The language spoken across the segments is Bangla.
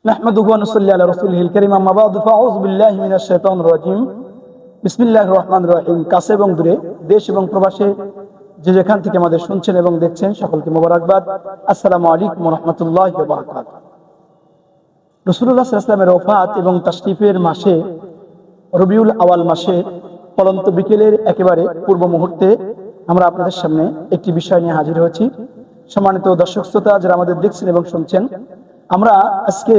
নাহমাদুহু ওয়া নুসাল্লি আলা রাসূলিহিল কারীম, আম্মা বা'দু, ফাআউযু বিল্লাহি মিনাশ শাইতানির রাজীম। বিসমিল্লাহির রহমানির রহিম। কাছে এবং দূরে, দেশ এবং প্রবাসে যে যেখান থেকে আমাদের শুনছেন এবং দেখছেন, সকলকে মোবারকবাদ। আসসালামু আলাইকুম ওয়া রাহমাতুল্লাহি ওয়া বারাকাতুহু। রাসূলুল্লাহ সাল্লাল্লাহু আলাইহি ওয়াসাল্লামের ওফাত এবং তাশরিফের মাসে, রবিউল আওয়াল মাসে পড়ন্ত বিকেলের একেবারে পূর্ব মুহূর্তে আমরা আপনাদের সামনে একটি বিষয় নিয়ে হাজির হয়েছি। সম্মানিত দর্শক শ্রোতা যারা আমাদের দেখছেন এবং শুনছেন, আমরা আজকে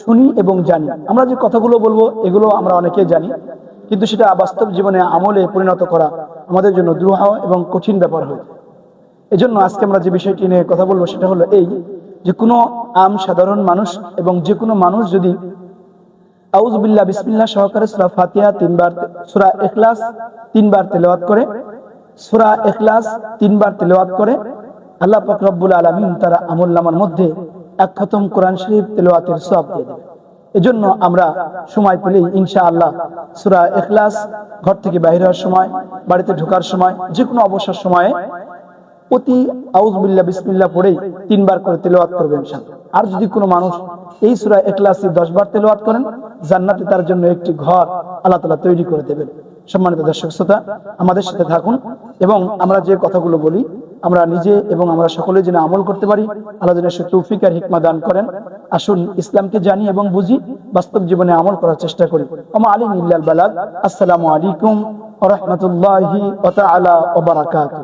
শুনি এবং জানি, আমরা যে কথাগুলো বলবো এগুলো আমরা অনেকেই জানি, কিন্তু সেটা বাস্তব জীবনে আমলে পরিণত করা আমাদের জন্য দুরূহ এবং কঠিন ব্যাপার হয়। এজন্য আজকে আমরা যে বিষয়টি নিয়ে কথা বলবো সেটা হলো এই, যে কোনো সাধারণ মানুষ এবং যে কোনো মানুষ যদি আউযু বিল্লাহ বিসমিল্লাহ সহকারে সূরা ফাতিহা 3 বার, সূরা ইখলাস 3 বার তেলাওয়াত করে, সূরা ইখলাস 3 বার তেলাওয়াত করে, আল্লাহ পাক রব্বুল আলামিন তার আমলনামার মধ্যে এক খতম কোরআন শরীফ তেলাওয়াতের সওয়াব দিয়ে দেবে। এজন্য আমরা সময় পেলেই ইনশাআল্লাহ সূরা ইখলাস ঘর থেকে বাইরে হওয়ার সময়, বাড়িতে ঢোকার সময়, যে কোনো অবসর সময়ে প্রতি আউযু বিল্লাহ বিসমিল্লাহ পড়েই 3 বার করে তেলাওয়াত করবেন ইনশাআল্লাহ। আর যদি কোনো মানুষ এই সূরা ইখলাসই 10 বার তেলাওয়াত করেন, জান্নাতে তার জন্য একটি ঘর আল্লাহ তাআলা তৈরি করে দেবেন। সম্মানিত দর্শক শ্রোতা, আমাদের সাথে থাকুন এবং আমরা যে কথাগুলো বলি আমরা নিজে এবং আমরা সকলে যেন আমল করতে পারি। আল্লাহ যেন সে তৌফিক আর হিকমা দান করেন। আসুন ইসলামকে জানি এবং বুঝি, বাস্তব জীবনে আমল করার চেষ্টা করি। ওমা আলাইনা ইল্লাল বালাগ। আসসালামু আলাইকুম ওয়া রাহমাতুল্লাহি ওয়া তাআলা ওয়া বারাকাতুহু।